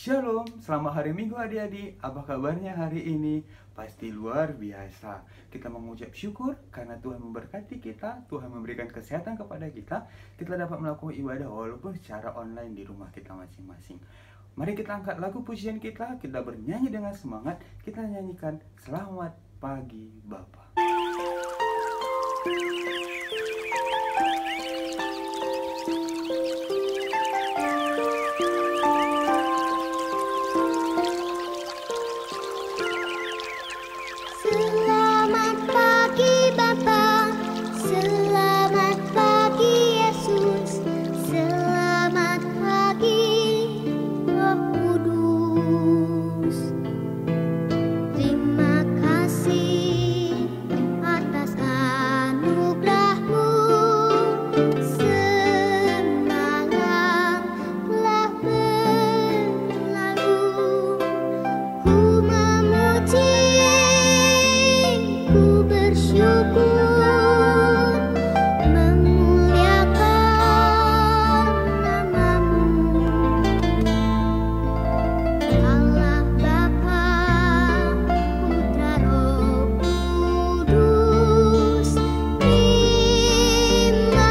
Shalom, selamat hari Minggu adik-adik. Apa kabarnya hari ini? Pasti luar biasa. Kita mengucap syukur karena Tuhan memberkati kita, Tuhan memberikan kesehatan kepada kita. Kita dapat melakukan ibadah walaupun secara online di rumah kita masing-masing. Mari kita angkat lagu pujian kita bernyanyi dengan semangat. Kita nyanyikan Selamat Pagi Bapa. Selamat pagi Bapa, selamat pagi Yesus, selamat pagi Roh Kudus. Terima kasih atas anugerah-Mu, semalam telah berlalu. Ku memuji, ku bersyukur, memuliakan nama-Mu. Allah Bapa, Putra Roh Kudus, terima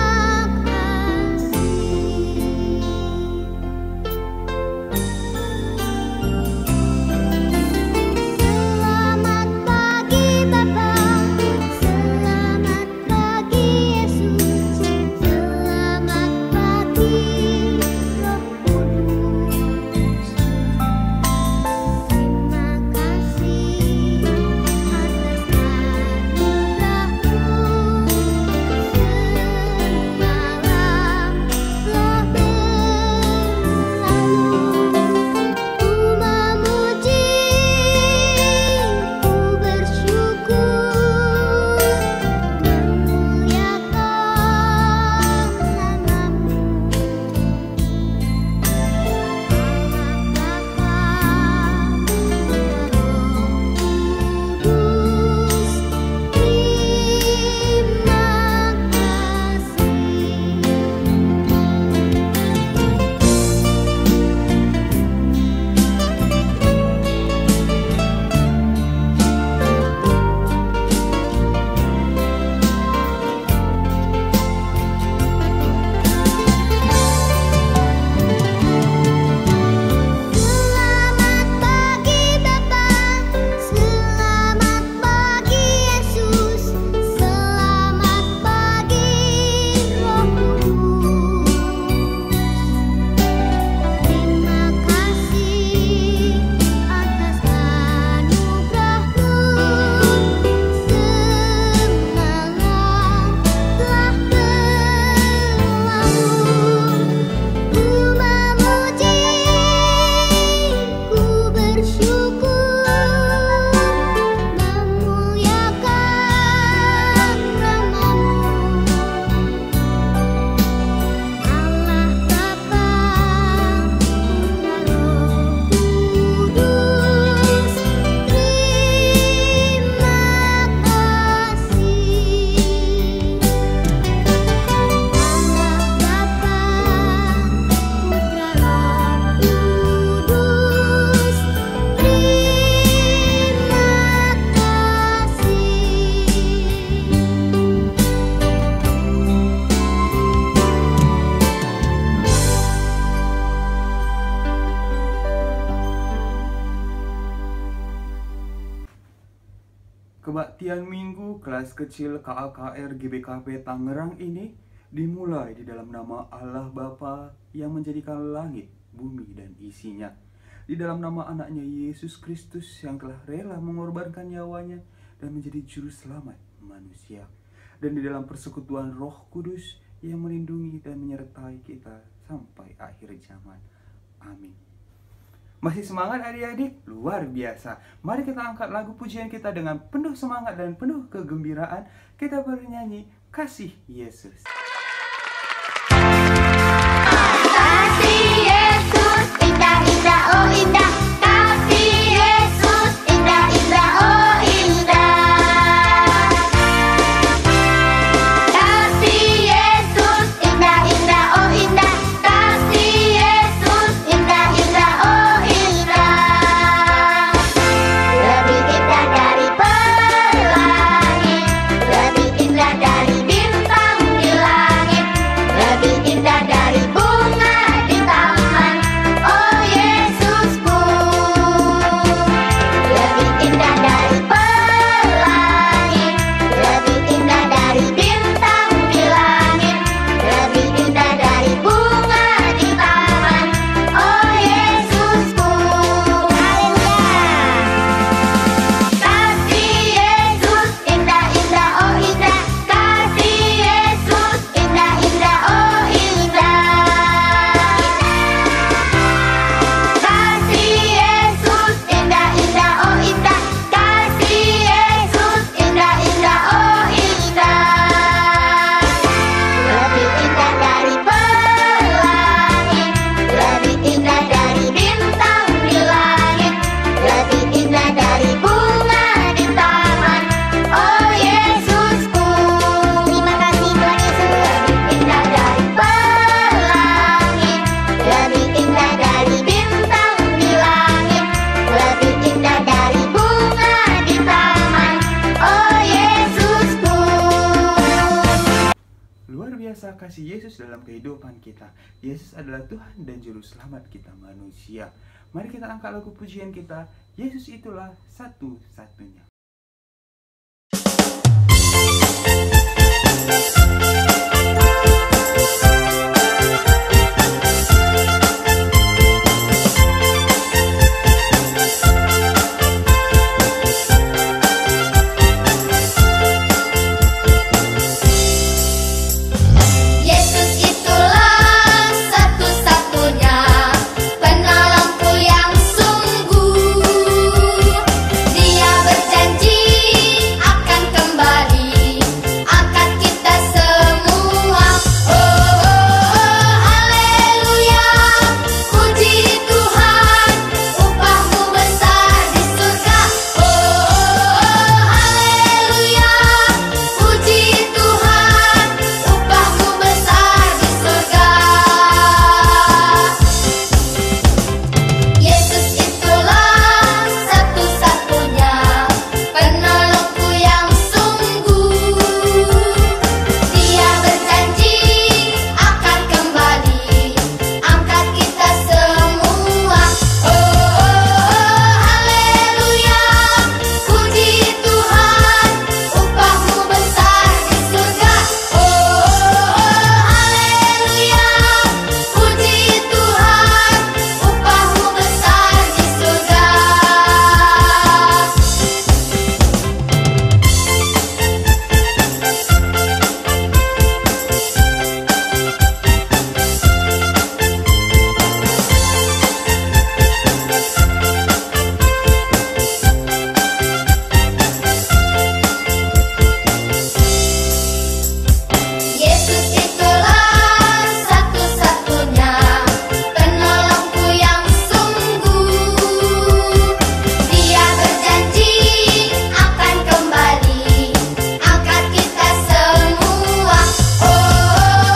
Selamat pagi Bapa, selamat pagi Yesus, selamat pagi Roh Kudus. Terima kasih atas anugerah-Mu, semalam telah berlalu. Ku memuji, ku bersyukur, memuliakan nama-Mu. Allah Bapa, Kebaktian Minggu kelas kecil KAKR GBKP Tangerang ini dimulai di dalam nama Allah Bapa yang menjadikan langit, bumi, dan isinya. Di dalam nama anaknya Yesus Kristus yang telah rela mengorbankan nyawanya dan menjadi juru selamat manusia. Dan di dalam persekutuan Roh Kudus yang melindungi dan menyertai kita sampai akhir zaman. Amin. Masih semangat adik-adik? Luar biasa. Mari kita angkat lagu pujian kita dengan penuh semangat dan penuh kegembiraan. Kita bernyanyi Kasih Yesus. kasih Yesus, indah indah oh indah, kasih Yesus, indah indah oh indah, kasih Yesus, indah indah oh indah, kasih Yesus, indah indah oh indah. biasa kasih Yesus dalam kehidupan kita. Yesus adalah Tuhan dan Juru Selamat kita manusia. Mari kita angkat lagu pujian kita, Yesus itulah satu-satunya. Yesus itulah satu-satunya penolongku yang sungguh. Dia berjanji akan kembali angkat kita semua. Oh, oh, oh, haleluya, puji Tuhan, upahmu besar di surga. Oh, oh, oh, haleluya, puji Tuhan, upahmu besar di surga. Yesus itulah satu-satunya penolongku yang sungguh. Dia berjanji akan kembali angkat kita semua. Oh, oh, oh, haleluya, puji Tuhan, upahmu besar di surga. Oh, oh, oh, haleluya, puji Tuhan, upahmu besar di surga. Yesus itulah satu-satunya penolongku yang sungguh. Dia berjanji akan kembali angkat kita semua. Oh, oh,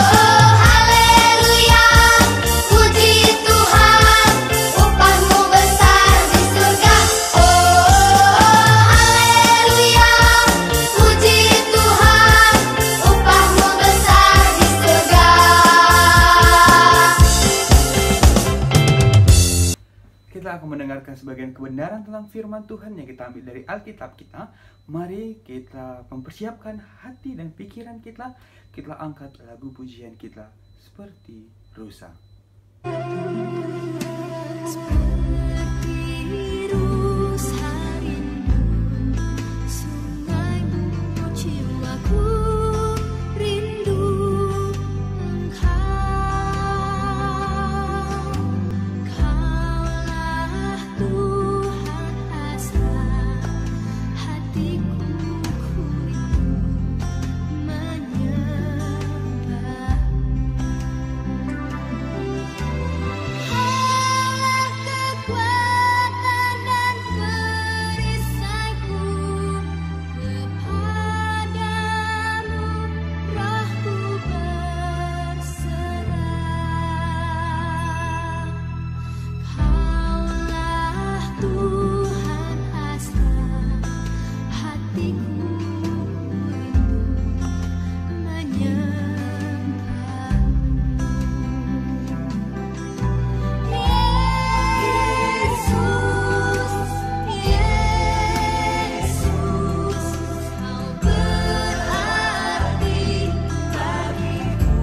oh, haleluya, puji Tuhan, upahmu besar di surga. Oh, oh, oh, haleluya, puji Tuhan, upahmu besar di surga. Kita akan mendengarkan sebagian kebenaran tentang firman Tuhan yang kita ambil dari Alkitab kita. Mari kita mempersiapkan hati dan pikiran kita. Kita angkat lagu pujian kita seperti rusa. Terus harimu, sungaimu, jiwaku rindu Engkau. Kaulah Tuhan hasrat hatiku, ku rindu kekuatan dan perisaiku kepadamu, rohku berserah. Kaulah Tuhan hasrat hatiku, rindu Yesus, Yesus, Kau berarti bagiku.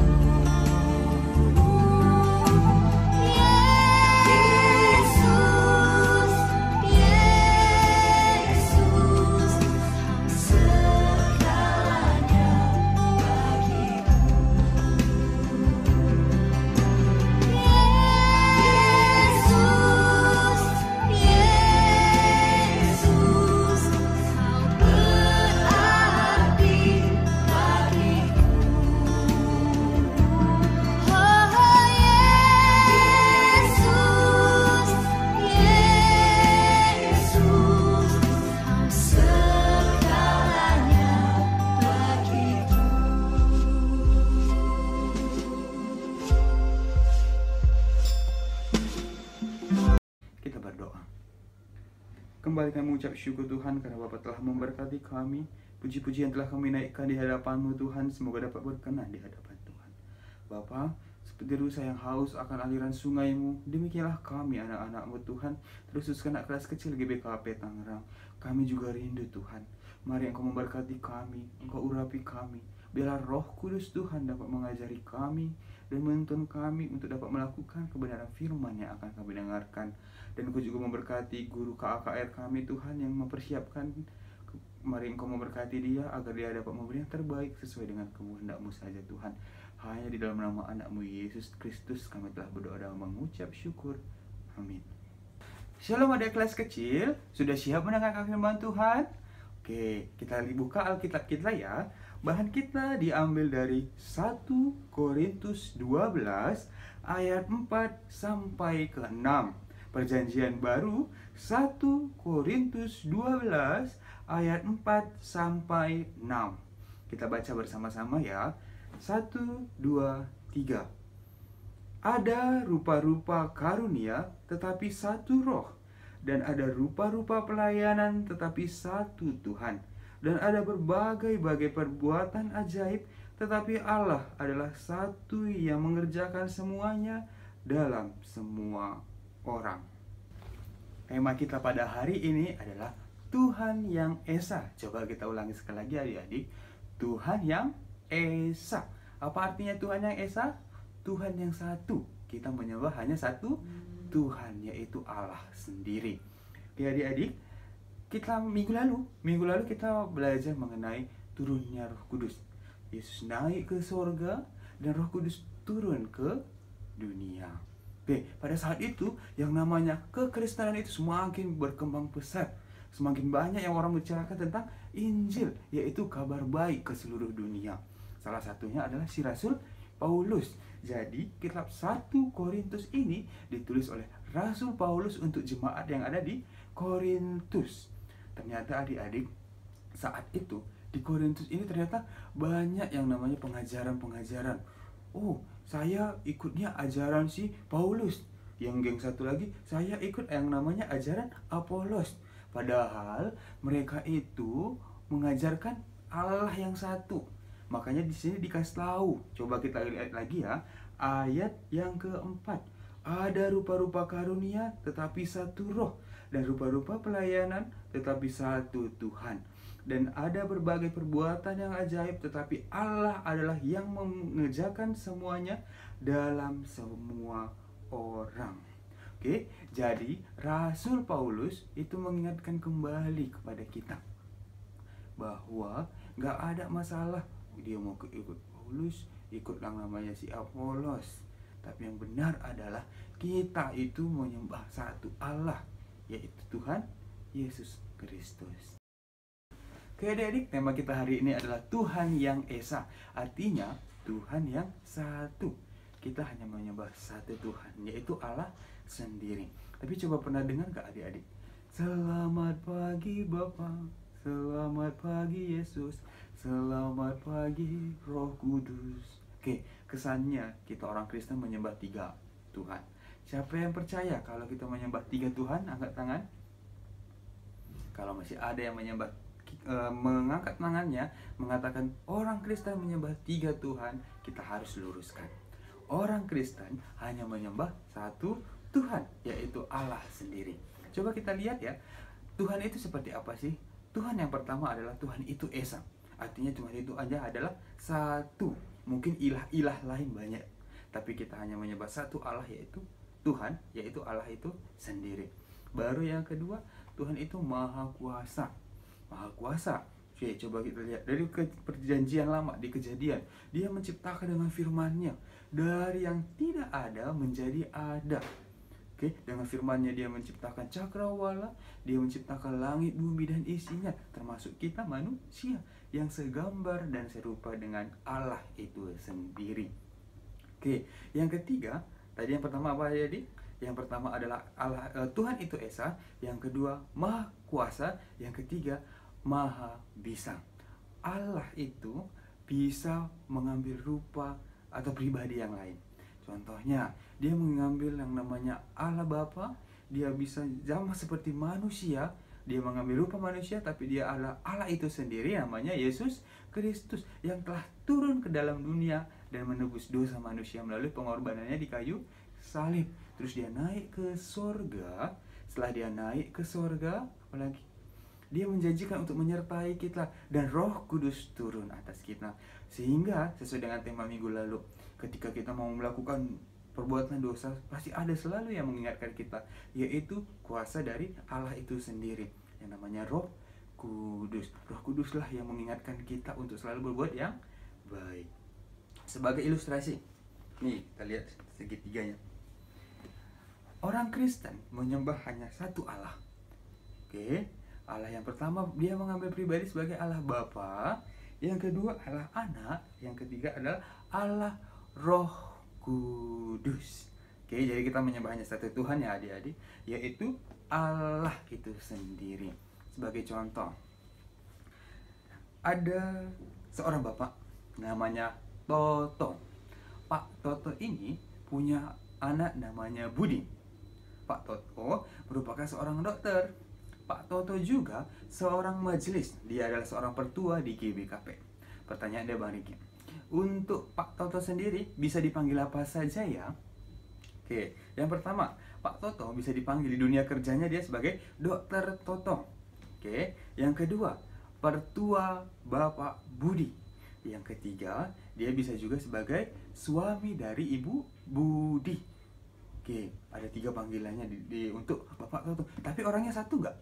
Yesus, Yesus, Kau segalanya bagiku. Yesus, Yesus, Kau berarti bagiku. Oh, Yesus, Yesus, Kau segalanya bagiku. Kita berdoa. Kembali kami mengucap syukur Tuhan karena Bapa telah memberkati kami. Puji-pujian telah kami naikkan di hadapan-Mu Tuhan. Semoga dapat berkenan di hadapan Tuhan. Bapa, seperti rusa yang haus akan aliran sungai-Mu, demikianlah kami anak-anak-Mu Tuhan, terkhususkan anak kelas kecil GBKP Tangerang. Kami juga rindu Tuhan. Mari Engkau memberkati kami, Engkau urapi kami. Biarlah Roh Kudus Tuhan dapat mengajari kami dan menuntun kami untuk dapat melakukan kebenaran firman yang akan kami dengarkan. Dan Engkau juga memberkati guru KAKR kami Tuhan yang mempersiapkan. Mari Engkau memberkati dia agar dia dapat memberi yang terbaik sesuai dengan kehendak-Mu saja Tuhan. Hanya di dalam nama anak-Mu Yesus Kristus kami telah berdoa dan mengucap syukur. Amin. Shalom adik kelas kecil, sudah siap mendengarkan firman Tuhan? Oke, kita buka Alkitab kita ya. Bahan kita diambil dari 1 Korintus 12 ayat 4 sampai ke 6. Perjanjian baru 1 Korintus 12 ayat 4 sampai 6. Kita baca bersama-sama ya. 1, 2, 3. Ada rupa-rupa karunia tetapi satu roh, dan ada rupa-rupa pelayanan tetapi satu Tuhan, dan ada berbagai-bagai perbuatan ajaib tetapi Allah adalah satu yang mengerjakan semuanya dalam semua orang. Tema kita pada hari ini adalah Tuhan yang Esa. Coba kita ulangi sekali lagi adik-adik. Tuhan yang Esa. Apa artinya Tuhan yang Esa? Tuhan yang satu. Kita menyembah hanya satu Tuhan, yaitu Allah sendiri. Oke adik-adik, kita minggu lalu kita belajar mengenai turunnya Roh Kudus. Yesus naik ke sorga dan Roh Kudus turun ke dunia. Oke, pada saat itu yang namanya kekristenan itu semakin berkembang pesat. Semakin banyak yang orang bicarakan tentang Injil, yaitu kabar baik ke seluruh dunia. Salah satunya adalah si Rasul Paulus. Jadi kitab 1 Korintus ini ditulis oleh Rasul Paulus untuk jemaat yang ada di Korintus. Ternyata adik-adik, saat itu di Korintus ini ternyata banyak yang namanya pengajaran-pengajaran. Oh, saya ikutnya ajaran si Paulus. Yang geng satu lagi, saya ikut yang namanya ajaran Apolos. Padahal mereka itu mengajarkan Allah yang satu. Makanya di sini dikasih tahu. Coba kita lihat lagi ya, ayat yang keempat. Ada rupa-rupa karunia tetapi satu roh, dan rupa-rupa pelayanan tetapi satu Tuhan. Dan ada berbagai perbuatan yang ajaib tetapi Allah adalah yang mengerjakan semuanya dalam semua orang. Oke, jadi Rasul Paulus itu mengingatkan kembali kepada kita bahwa gak ada masalah dia mau ikut Paulus, ikut yang namanya si Apolos. Tapi yang benar adalah kita itu menyembah satu Allah, yaitu Tuhan Yesus Kristus. Oke adik-adik, tema kita hari ini adalah Tuhan yang Esa. Artinya Tuhan yang satu. Kita hanya menyembah satu Tuhan, yaitu Allah sendiri. Tapi coba pernah dengar gak adik-adik? Selamat pagi Bapa, selamat pagi Yesus, selamat pagi Roh Kudus. Oke, kesannya kita orang Kristen menyembah tiga Tuhan. Siapa yang percaya kalau kita menyembah tiga Tuhan? Angkat tangan. Kalau masih ada yang mengangkat tangannya, mengatakan orang Kristen menyembah tiga Tuhan, kita harus luruskan. Orang Kristen hanya menyembah satu Tuhan, yaitu Allah sendiri. Coba kita lihat ya, Tuhan itu seperti apa sih? Tuhan yang pertama adalah Tuhan itu Esa. Artinya Tuhan itu aja adalah satu. Mungkin ilah-ilah lain banyak, tapi kita hanya menyembah satu Allah, yaitu Tuhan, yaitu Allah itu sendiri. Baru yang kedua, Tuhan itu Maha Kuasa. Maha Kuasa. Oke, coba kita lihat dari perjanjian lama di Kejadian. Dia menciptakan dengan firman-Nya. Dari yang tidak ada menjadi ada. Oke, dengan firman-Nya dia menciptakan cakrawala, dia menciptakan langit, bumi dan isinya, termasuk kita manusia yang segambar dan serupa dengan Allah itu sendiri. Oke, yang ketiga, tadi yang pertama apa jadi? Yang pertama adalah Allah, Tuhan itu Esa, yang kedua Maha Kuasa, yang ketiga Maha Bisa. Allah itu bisa mengambil rupa atau pribadi yang lain. Contohnya, dia mengambil yang namanya Allah Bapa, dia bisa sama seperti manusia, dia mengambil rupa manusia, tapi dia adalah Allah itu sendiri, namanya Yesus Kristus, yang telah turun ke dalam dunia dan menebus dosa manusia melalui pengorbanannya di kayu salib. Terus dia naik ke sorga. Setelah dia naik ke sorga, apalagi dia menjanjikan untuk menyertai kita dan Roh Kudus turun atas kita. Sehingga sesuai dengan tema minggu lalu, ketika kita mau melakukan perbuatan dosa, pasti ada selalu yang mengingatkan kita, yaitu kuasa dari Allah itu sendiri, yang namanya Roh Kudus. Roh Kuduslah yang mengingatkan kita untuk selalu berbuat yang baik. Sebagai ilustrasi, nih kita lihat segitiganya. Orang Kristen menyembah hanya satu Allah. Oke, Allah yang pertama dia mengambil pribadi sebagai Allah Bapa, yang kedua Allah Anak, yang ketiga adalah Allah Roh Kudus. Oke, jadi kita menyembah hanya satu Tuhan ya adik-adik, yaitu Allah itu sendiri. Sebagai contoh, ada seorang bapak namanya Toto. Pak Toto ini punya anak namanya Budi. Pak Toto merupakan seorang dokter. Pak Toto juga seorang majelis. Dia adalah seorang pertua di GBKP. Pertanyaan dia Bang Riki, untuk Pak Toto sendiri bisa dipanggil apa saja ya? Oke, yang pertama, Pak Toto bisa dipanggil di dunia kerjanya dia sebagai Dokter Toto. Oke, yang kedua, Pertua Bapak Budi. Yang ketiga, dia bisa juga sebagai suami dari Ibu Budi. Oke, ada 3 panggilannya untuk Bapak Toto. Tapi orangnya satu nggak?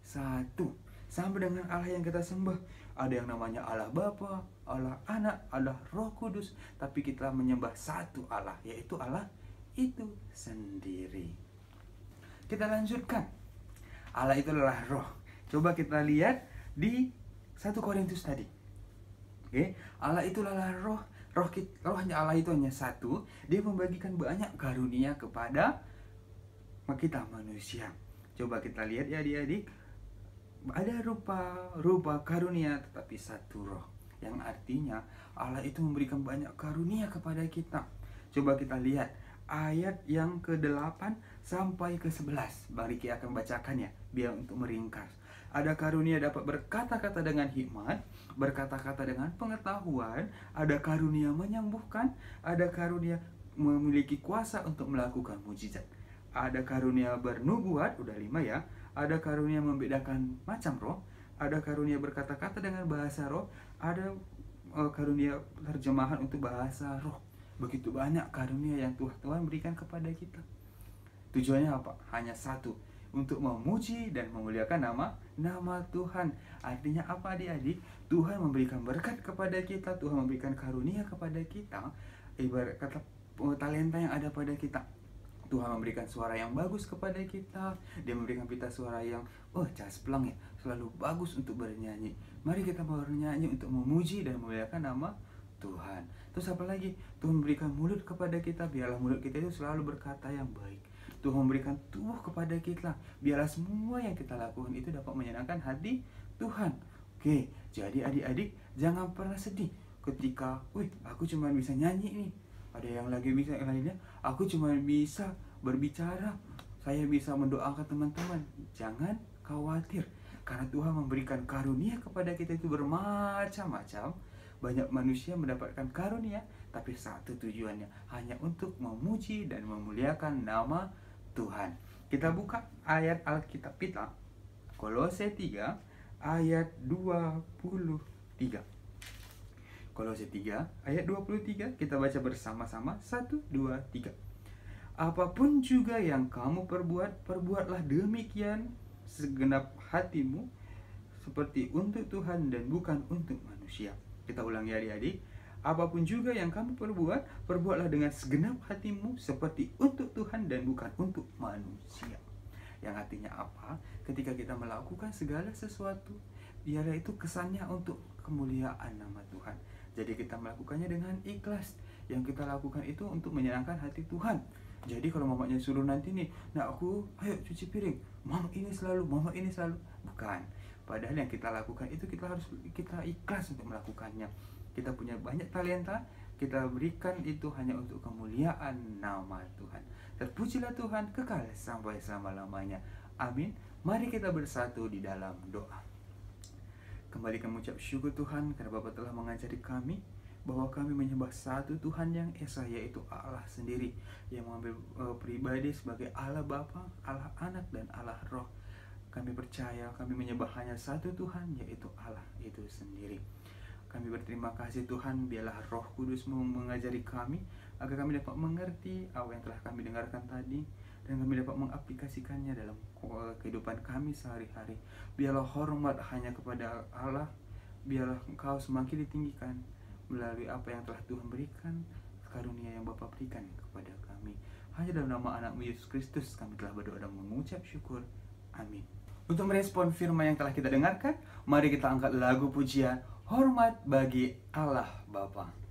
Satu. Sama dengan Allah yang kita sembah. Ada yang namanya Allah Bapa, Allah Anak, Allah Roh Kudus. Tapi kita menyembah satu Allah, yaitu Allah itu sendiri. Kita lanjutkan. Allah itu adalah roh. Coba kita lihat di 1 Korintus tadi. Oke, Allah itu adalah roh. Rohnya Allah itu hanya satu. Dia membagikan banyak karunia kepada kita manusia. Coba kita lihat ya adik-adik. Ada rupa karunia tetapi satu roh. Yang artinya Allah itu memberikan banyak karunia kepada kita. Coba kita lihat ayat yang ke-8 sampai ke-11. Bang Riki akan bacakan ya, biar untuk meringkas. Ada karunia dapat berkata-kata dengan hikmat, berkata-kata dengan pengetahuan, ada karunia menyembuhkan, ada karunia memiliki kuasa untuk melakukan mujizat. Ada karunia bernubuat, udah 5 ya. Ada karunia membedakan macam roh, ada karunia berkata-kata dengan bahasa roh, ada karunia terjemahan untuk bahasa roh. Begitu banyak karunia yang Tuhan berikan kepada kita. Tujuannya apa? Hanya satu, untuk memuji dan memuliakan nama Tuhan. Artinya apa adik-adik? Tuhan memberikan berkat kepada kita, Tuhan memberikan karunia kepada kita. Ibarat kata talenta yang ada pada kita. Tuhan memberikan suara yang bagus kepada kita. Dia memberikan kita suara yang casplang ya, selalu bagus untuk bernyanyi. Mari kita bernyanyi untuk memuji dan memuliakan nama Tuhan. Terus apa lagi? Tuhan memberikan mulut kepada kita. Biarlah mulut kita itu selalu berkata yang baik. Tuhan memberikan tubuh kepada kita. Biarlah semua yang kita lakukan itu dapat menyenangkan hati Tuhan. Oke, jadi adik-adik jangan pernah sedih ketika, aku cuma bisa nyanyi nih. Ada yang lagi bisa yang lainnya, aku cuma bisa berbicara, saya bisa mendoakan teman-teman. Jangan khawatir, karena Tuhan memberikan karunia kepada kita itu bermacam-macam. Banyak manusia mendapatkan karunia, tapi satu tujuannya, hanya untuk memuji dan memuliakan nama Tuhan. Kita buka ayat Alkitab kita, Kolose 3 ayat 23. Kolose 3 ayat 23, kita baca bersama-sama. 1, 2, 3. Apapun juga yang kamu perbuat, perbuatlah demikian segenap hatimu, seperti untuk Tuhan dan bukan untuk manusia. Kita ulangi adik-adik. Apapun juga yang kamu perbuat, perbuatlah dengan segenap hatimu, seperti untuk Tuhan dan bukan untuk manusia. Yang artinya apa? Ketika kita melakukan segala sesuatu, biarlah itu kesannya untuk kemuliaan nama Tuhan. Jadi kita melakukannya dengan ikhlas. Yang kita lakukan itu untuk menyenangkan hati Tuhan. Jadi kalau mamanya suruh nanti nih, aku ayo cuci piring, mama ini selalu. Bukan. Padahal yang kita lakukan itu kita ikhlas untuk melakukannya. Kita punya banyak talenta, kita berikan itu hanya untuk kemuliaan nama Tuhan. Terpujilah Tuhan kekal sampai selama-lamanya. Amin. Mari kita bersatu di dalam doa. Kembali kami ucap syukur Tuhan karena Bapa telah mengajari kami bahwa kami menyembah satu Tuhan yang esa, yaitu Allah sendiri, yang mengambil pribadi sebagai Allah Bapa, Allah Anak, dan Allah Roh. Kami percaya kami menyembah hanya satu Tuhan, yaitu Allah itu sendiri. Kami berterima kasih Tuhan, biarlah Roh Kudus mengajari kami agar kami dapat mengerti apa yang telah kami dengarkan tadi, dan kami dapat mengaplikasikannya dalam kehidupan kami sehari-hari. Biarlah hormat hanya kepada Allah, biarlah Engkau semakin ditinggikan melalui apa yang telah Tuhan berikan, karunia yang Bapa berikan kepada kami. Hanya dalam nama anak-Mu Yesus Kristus kami telah berdoa dan mengucap syukur. Amin. Untuk merespon firman yang telah kita dengarkan, mari kita angkat lagu pujian Hormat bagi Allah Bapa.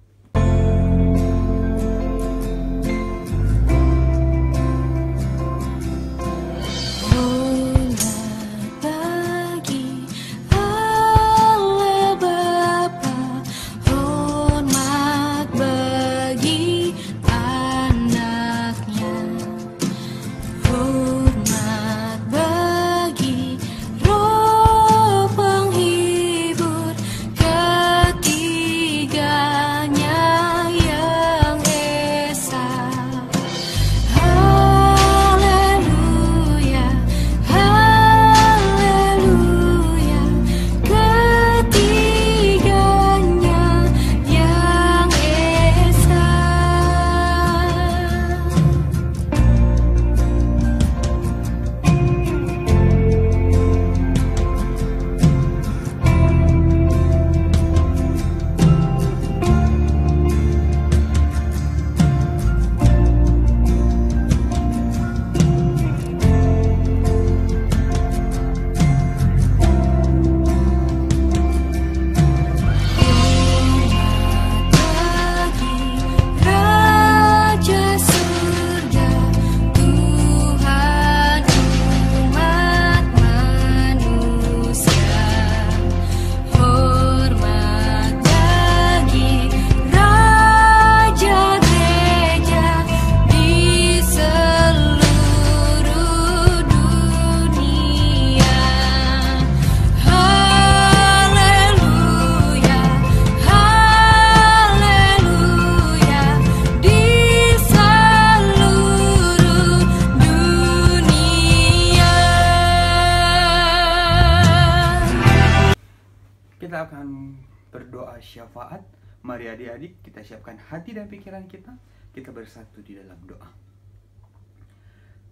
Kita akan berdoa syafaat. Mari adik-adik kita siapkan hati dan pikiran kita. Kita bersatu di dalam doa.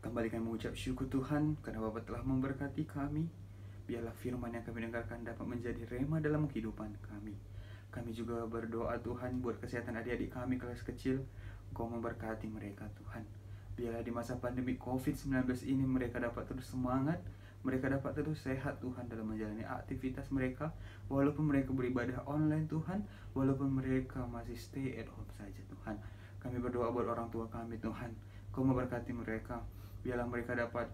Kembali kami mengucap syukur Tuhan karena Bapa telah memberkati kami. Biarlah firman yang kami dengarkan dapat menjadi rema dalam kehidupan kami. Kami juga berdoa Tuhan buat kesehatan adik-adik kami kelas kecil. Engkau memberkati mereka Tuhan. Biarlah di masa pandemi COVID-19 ini mereka dapat terus semangat, mereka dapat terus sehat Tuhan dalam menjalani aktivitas mereka, walaupun mereka beribadah online Tuhan, walaupun mereka masih stay at home saja Tuhan. Kami berdoa buat orang tua kami Tuhan, Kau memberkati mereka, biarlah mereka dapat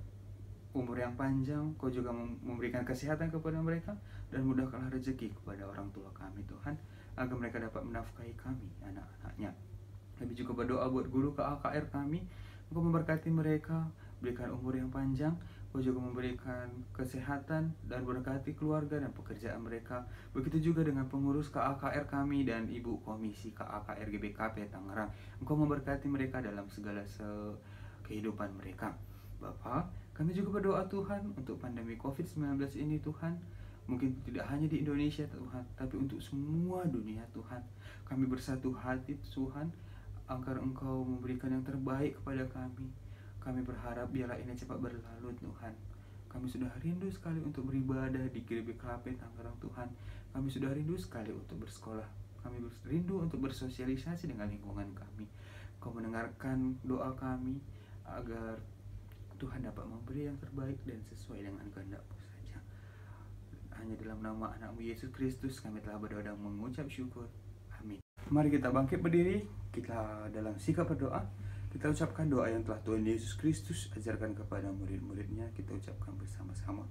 umur yang panjang, Kau juga memberikan kesehatan kepada mereka, dan mudahkanlah rezeki kepada orang tua kami Tuhan, agar mereka dapat menafkahi kami, anak-anaknya. Kami juga berdoa buat guru KKR kami, Engkau memberkati mereka, berikan umur yang panjang, Kau juga memberikan kesehatan dan berkati keluarga dan pekerjaan mereka. Begitu juga dengan pengurus KKR kami dan Ibu Komisi KKR GBKP Tangerang. Engkau memberkati mereka dalam segala kehidupan mereka. Bapa, kami juga berdoa Tuhan untuk pandemi COVID-19 ini Tuhan. Mungkin tidak hanya di Indonesia Tuhan, tapi untuk semua dunia Tuhan. Kami bersatu hati Tuhan, agar Engkau memberikan yang terbaik kepada kami. Kami berharap biarlah ini cepat berlalu Tuhan. Kami sudah rindu sekali untuk beribadah di GBKP Tangerang Tuhan. Kami sudah rindu sekali untuk bersekolah. Kami rindu untuk bersosialisasi dengan lingkungan kami. Kau mendengarkan doa kami agar Tuhan dapat memberi yang terbaik dan sesuai dengan kehendak-Mu saja. Hanya dalam nama anak-Mu Yesus Kristus kami telah berdoa dan mengucap syukur. Amin. Mari kita bangkit berdiri. Kita dalam sikap berdoa, kita ucapkan doa yang telah Tuhan Yesus Kristus ajarkan kepada murid-muridnya. Kita ucapkan bersama-sama.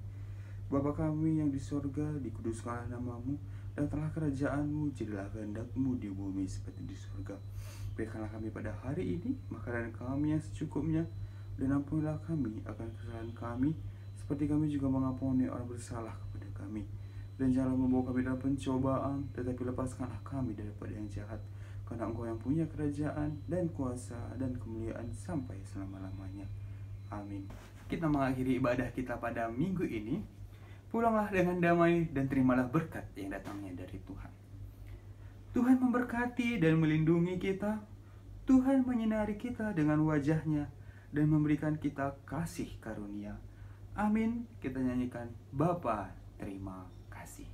Bapa kami yang di sorga, dikuduskanlah nama-Mu, dan telah kerajaan-Mu, jadilah kehendak-Mu di bumi seperti di sorga. Berikanlah kami pada hari ini makanan kami yang secukupnya, dan ampunilah kami akan kesalahan kami, seperti kami juga mengampuni orang bersalah kepada kami. dan janganlah membawa kami dalam pencobaan, tetapi lepaskanlah kami daripada yang jahat. Karena Engkau yang punya kerajaan dan kuasa dan kemuliaan sampai selama-lamanya. Amin. Kita mengakhiri ibadah kita pada minggu ini. Pulanglah dengan damai dan terimalah berkat yang datangnya dari Tuhan. Tuhan memberkati dan melindungi kita. Tuhan menyinari kita dengan wajah-Nya dan memberikan kita kasih karunia. Amin. Kita nyanyikan Bapa, terima kasih.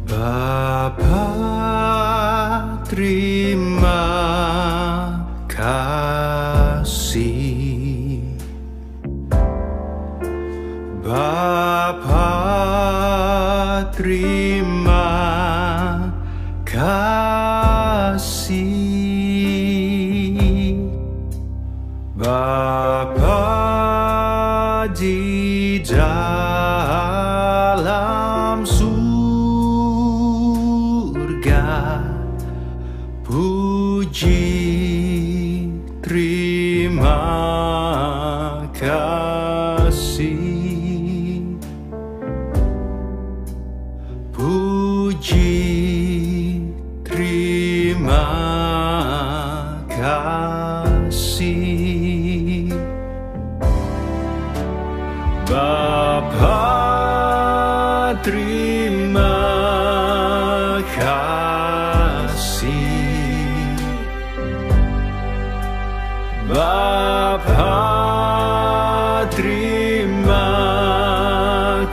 Bapa, terima kasih. Bapa, terima kasih. Bapa di dalam surga, puji terima kasih. Puji terima kasih. Bapa, terima kasih. Bapa, terima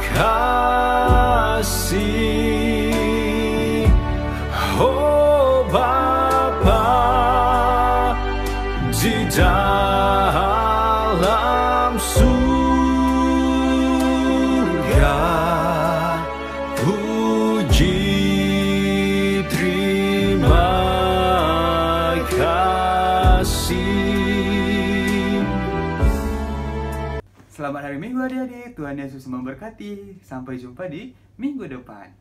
kasih. Oh Bapa di dalam surga, puji terima kasih. Selamat hari Minggu adik-adik. Tuhan Yesus memberkati. Sampai jumpa di minggu depan.